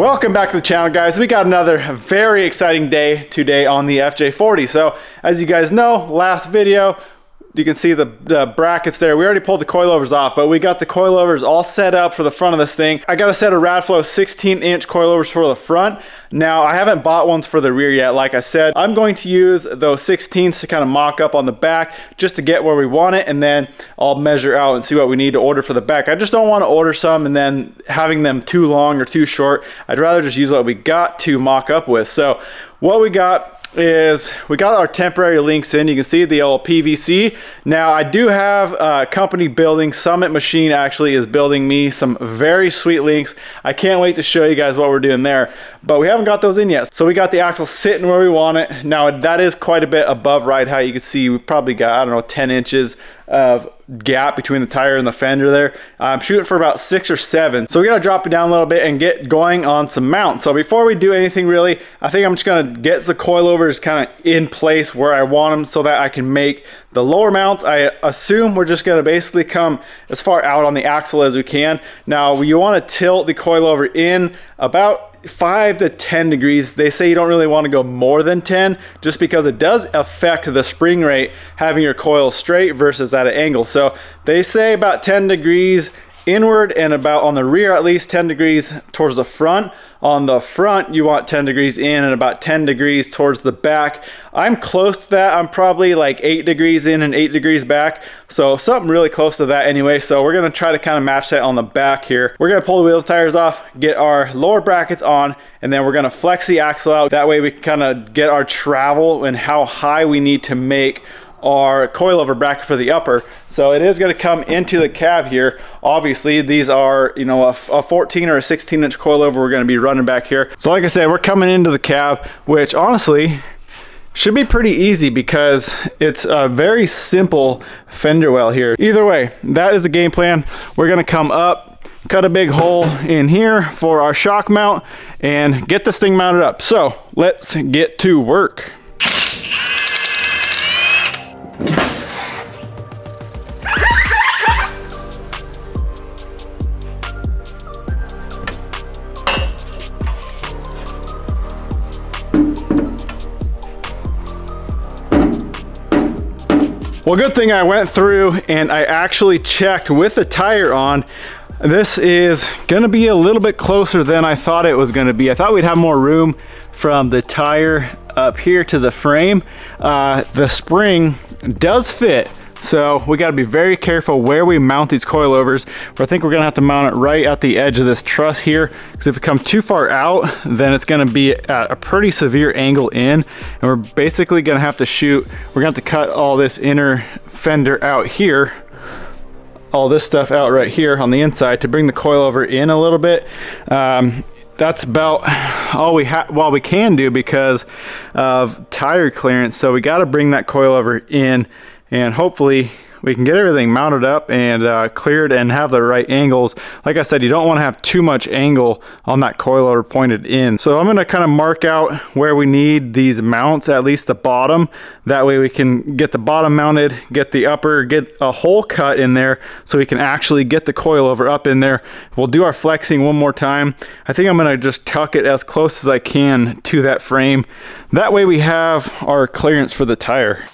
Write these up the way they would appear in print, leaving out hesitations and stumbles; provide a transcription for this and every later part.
Welcome back to the channel, guys. We got another very exciting day today on the FJ40. So as you guys know, last video, you can see the brackets there. We already pulled the coilovers off, but we got the coilovers all set up for the front of this thing. I got a set of Radflow 16-inch coilovers for the front. Now, I haven't bought ones for the rear yet. Like I said, I'm going to use those 16s to kind of mock up on the back just to get where we want it, and then I'll measure out and see what we need to order for the back. I just don't want to order some and then having them too long or too short. I'd rather just use what we got to mock up with. So what we got is we got our temporary links in. You can see the old PVC. Now I do have a company building, Summit Machine actually is building me some very sweet links. I can't wait to show you guys what we're doing there, but we haven't got those in yet. So we got the axle sitting where we want it. Now that is quite a bit above ride height. You can see we probably got, I don't know, 10 inches of gap between the tire and the fender there. I'm shooting for about 6 or 7. So we gotta drop it down a little bit and get going on some mounts. So before we do anything really, I think I'm just gonna get the coilovers kind of in place where I want them so that I can make the lower mounts. I assume we're just gonna basically come as far out on the axle as we can. Now you wanna tilt the coilover in about 5 to 10 degrees. They say you don't really want to go more than 10 just because it does affect the spring rate having your coil straight versus at an angle. So they say about 10 degrees inward and about on the rear at least 10 degrees towards the front. On the front you want 10 degrees in and about 10 degrees towards the back. I'm close to that. I'm probably like 8 degrees in and 8 degrees back, so something really close to that anyway. So we're gonna try to kind of match that on the back here. We're gonna pull the wheels tires off, get our lower brackets on, and then we're gonna flex the axle out. That way we can kind of get our travel and how high we need to make our coilover bracket for the upper. So it is going to come into the cab here. Obviously these are, you know, a 14 or a 16-inch coilover we're going to be running back here. So like I said, we're coming into the cab, which honestly should be pretty easy because it's a very simple fender well here. Either way, that is the game plan. We're going to come up, cut a big hole in here for our shock mount, and get this thing mounted up. So let's get to work. Well, good thing I went through and I actually checked with the tire on. This is gonna be a little bit closer than I thought it was gonna be. I thought we'd have more room from the tire up here to the frame. The spring does fit, so we gotta be very careful where we mount these coilovers. I think we're gonna have to mount it right at the edge of this truss here, because if it comes too far out, then it's gonna be at a pretty severe angle in, and we're basically gonna have to shoot, we're gonna have to cut all this inner fender out here, all this stuff out right here on the inside to bring the coilover in a little bit. That's about all we can do because of tire clearance. So we gotta bring that coilover in, and hopefully we can get everything mounted up and cleared and have the right angles. Like I said, you don't want to have too much angle on that coilover pointed in. So I'm going to kind of mark out where we need these mounts, at least the bottom. That way we can get the bottom mounted, get the upper, get a hole cut in there so we can actually get the coilover up in there. We'll do our flexing one more time. I think I'm going to just tuck it as close as I can to that frame. That way we have our clearance for the tire.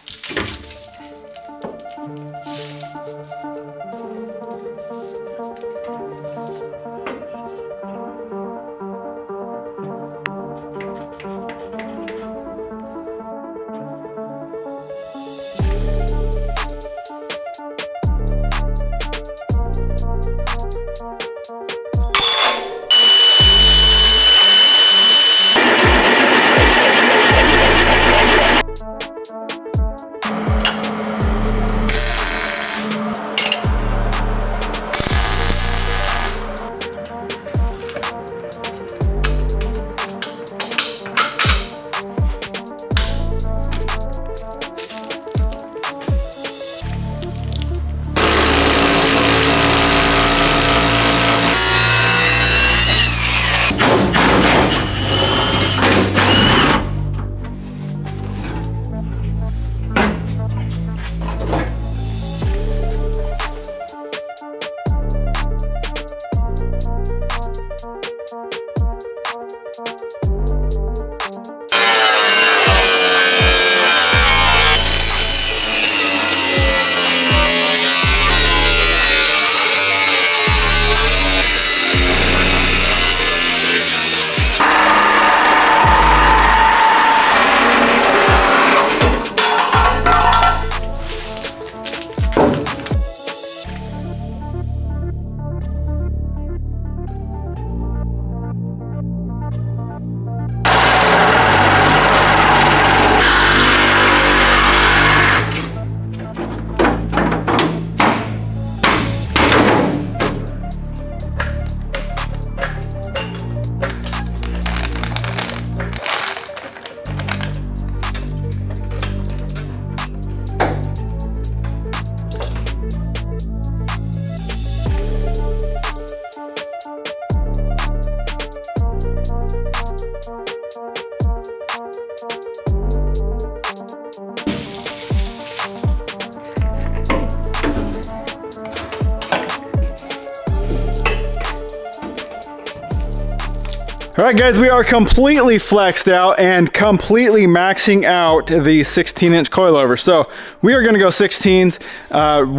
All right, guys, we are completely flexed out and completely maxing out the 16-inch coilover. So we are gonna go 16s.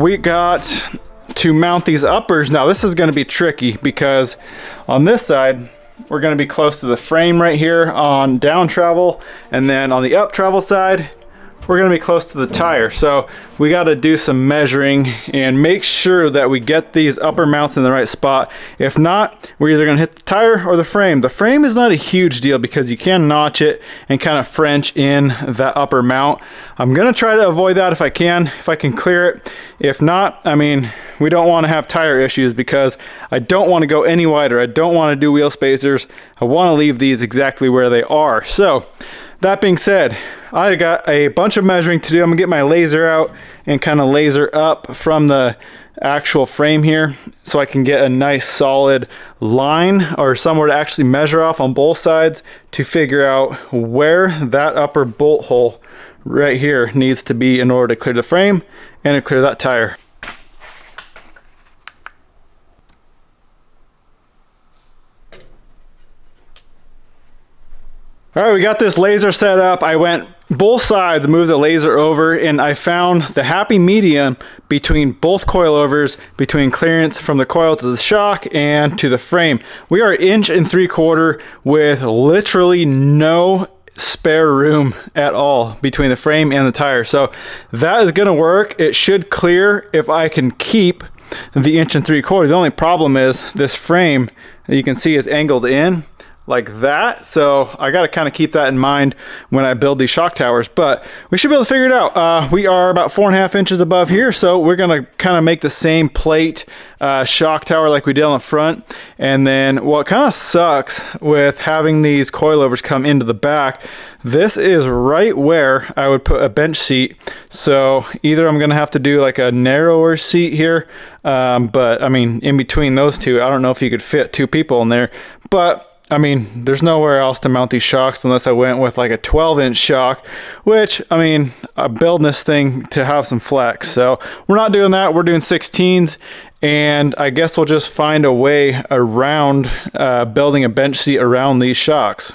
We got to mount these uppers. Now this is gonna be tricky because on this side, we're gonna be close to the frame right here on down travel, and then on the up travel side, we're gonna be close to the tire. So we gotta do some measuring and make sure that we get these upper mounts in the right spot. If not, we're either gonna hit the tire or the frame. The frame is not a huge deal because you can notch it and kind of French in that upper mount. I'm gonna try to avoid that if I can clear it. If not, I mean, we don't wanna have tire issues because I don't wanna go any wider. I don't wanna do wheel spacers. I wanna leave these exactly where they are. So, that being said, I got a bunch of measuring to do. I'm gonna get my laser out and kind of laser up from the actual frame here so I can get a nice solid line or somewhere to actually measure off on both sides to figure out where that upper bolt hole right here needs to be in order to clear the frame and to clear that tire. All right, we got this laser set up. I went both sides, moved the laser over, and I found the happy medium between both coilovers, between clearance from the coil to the shock and to the frame. We are 1.75 inches with literally no spare room at all between the frame and the tire. So that is gonna work. It should clear if I can keep the 1.75 inches. The only problem is this frame that you can see is angled in like that, so I got to kind of keep that in mind when I build these shock towers, but we should be able to figure it out. We are about 4.5 inches above here, so we're gonna kind of make the same plate shock tower like we did on the front. And then what kind of sucks with having these coilovers come into the back, this is right where I would put a bench seat. So either I'm gonna have to do like a narrower seat here, but I mean, in between those two, I don't know if you could fit 2 people in there, but I mean, there's nowhere else to mount these shocks unless I went with like a 12-inch shock, which, I mean, I'm building this thing to have some flex. So we're not doing that. We're doing 16s, and I guess we'll just find a way around building a bench seat around these shocks.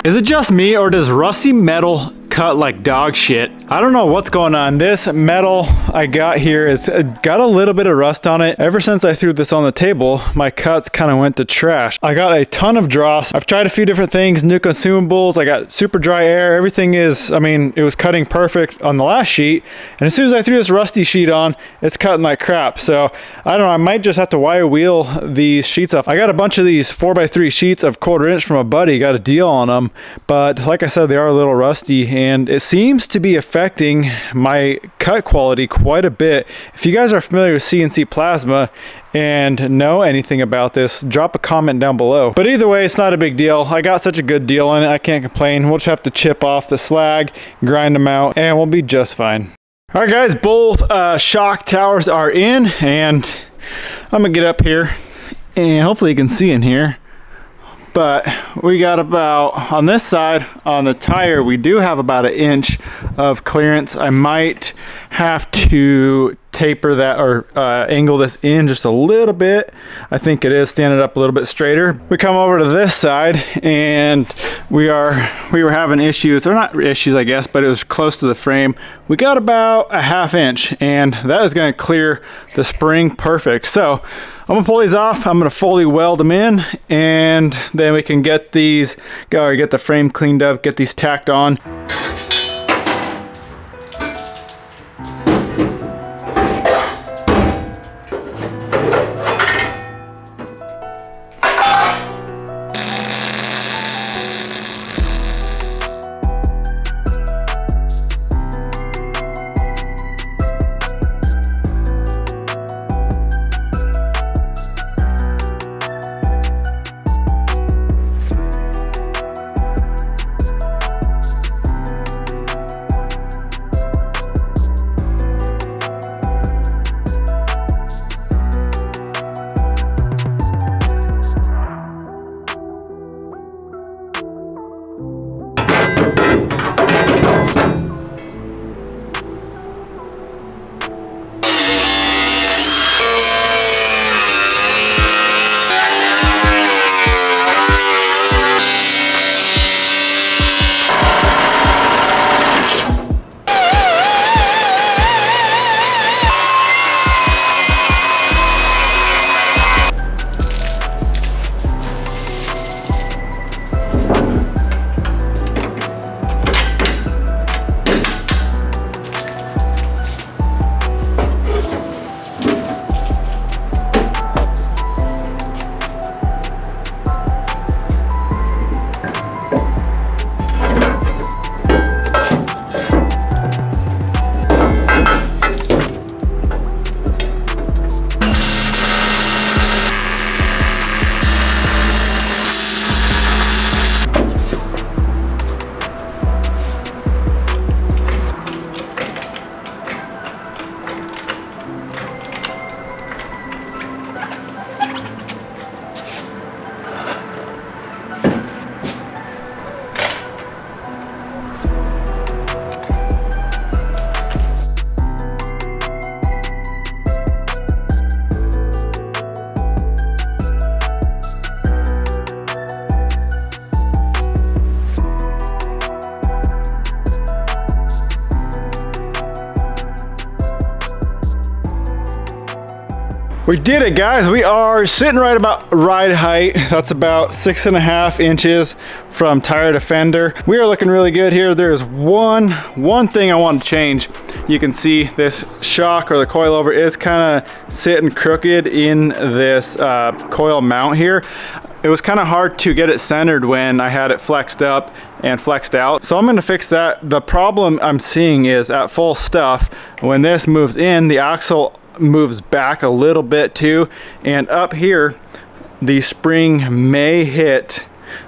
Is it just me, or does rusty metal cut like dog shit. I don't know what's going on. This metal I got here is got a little bit of rust on it. Ever since I threw this on the table, my cuts kind of went to trash. I got a ton of dross. I've tried a few different things, new consumables. I got super dry air. Everything is, I mean, it was cutting perfect on the last sheet. And as soon as I threw this rusty sheet on, it's cutting like crap. So I don't know, I might just have to wire wheel these sheets up. I got a bunch of these 4x3 sheets of 1/4 inch from a buddy, got a deal on them. But like I said, they are a little rusty and it seems to be affecting my cut quality quite a bit. If you guys are familiar with CNC plasma and know anything about this, drop a comment down below. But either way, it's not a big deal. I got such a good deal on it, I can't complain. We'll just have to chip off the slag, grind them out, and we'll be just fine. All right guys, both shock towers are in, and I'm gonna get up here and hopefully you can see in here. But we got about, on this side, on the tire, we do have about 1 inch of clearance. I might have to taper that or angle this in just a little bit. I think it is standing up a little bit straighter. We come over to this side and we were having issues, or not issues I guess, but it was close to the frame. We got about 1/2 inch and that is gonna clear the spring perfect. So I'm gonna pull these off, I'm gonna fully weld them in, and then we can get these, or get the frame cleaned up, get these tacked on. We did it, guys. We are sitting right about ride height. That's about 6.5 inches from tire to fender. We are looking really good here. There's one thing I want to change. You can see this shock or the coilover is kind of sitting crooked in this coil mount here. It was kind of hard to get it centered when I had it flexed up and flexed out. So I'm going to fix that. The problem I'm seeing is at full stuff, when this moves in, the axle moves back a little bit too, and up here the spring may hit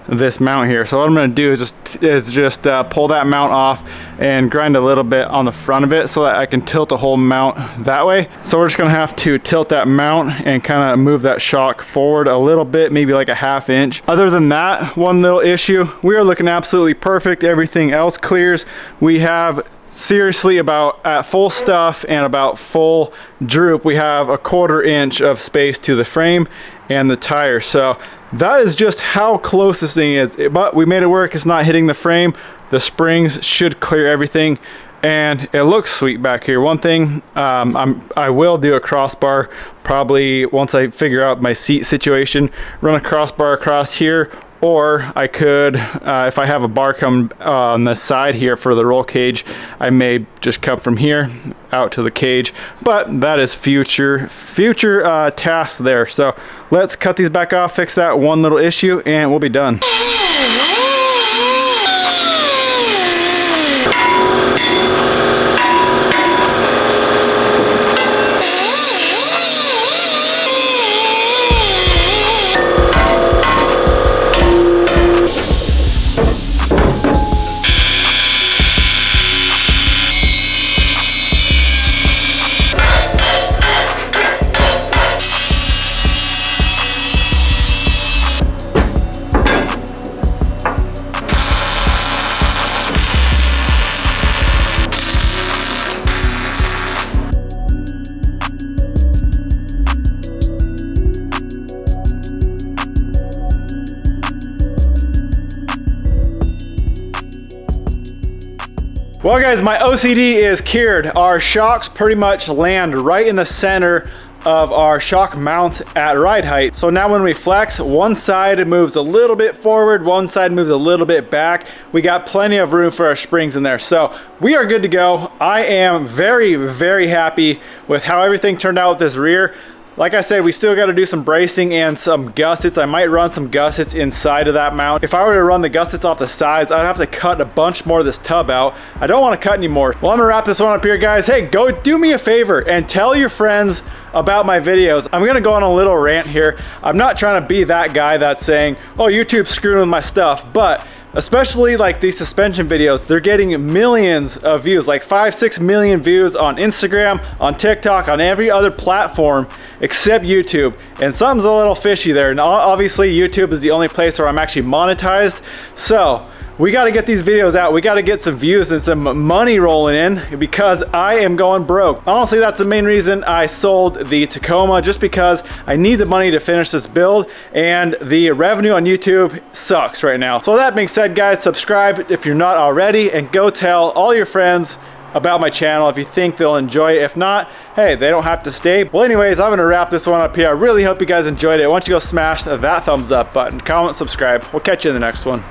this mount here. So what I'm going to do is just pull that mount off and grind a little bit on the front of it so that I can tilt the whole mount that way. So we're just going to have to tilt that mount and kind of move that shock forward a little bit, maybe like 1/2 inch. Other than that, one little issue, we are looking absolutely perfect. Everything else clears. We have seriously about at full stuff and about full droop, we have 1/4 inch of space to the frame and the tire. So that is just how close this thing is, but we made it work. It's not hitting the frame, The springs should clear everything, and it looks sweet back here. One thing, I will do a crossbar probably once I figure out my seat situation. Run a crossbar across here, or I could, if I have a bar come on the side here for the roll cage, I may just come from here out to the cage. But that is future tasks there. So let's cut these back off, fix that one little issue, and we'll be done. Well guys, my OCD is cured. Our shocks pretty much land right in the center of our shock mount at ride height. So now when we flex, one side moves a little bit forward, one side moves a little bit back. We got plenty of room for our springs in there. So we are good to go. I am very, very happy with how everything turned out with this rear. Like I said, we still got to do some bracing and some gussets. I might run some gussets inside of that mount. If I were to run the gussets off the sides, I'd have to cut a bunch more of this tub out. I don't want to cut anymore. Well, I'm gonna wrap this one up here, guys. Hey, go do me a favor and tell your friends about my videos. I'm gonna go on a little rant here. I'm not trying to be that guy that's saying, oh, YouTube's screwing with my stuff, but especially like these suspension videos, they're getting millions of views, like 5-6 million views on Instagram, on TikTok, on every other platform except YouTube. And something's a little fishy there. And obviously YouTube is the only place where I'm actually monetized. So we got to get these videos out. We got to get some views and some money rolling in, because I am going broke. Honestly, that's the main reason I sold the Tacoma, just because I need the money to finish this build, and the revenue on YouTube sucks right now. So that being said, guys, subscribe if you're not already, and go tell all your friends about my channel if you think they'll enjoy it. If not, hey, they don't have to stay. Well, anyways, I'm gonna wrap this one up here. I really hope you guys enjoyed it. Why don't you go smash that thumbs up button, comment, subscribe. We'll catch you in the next one.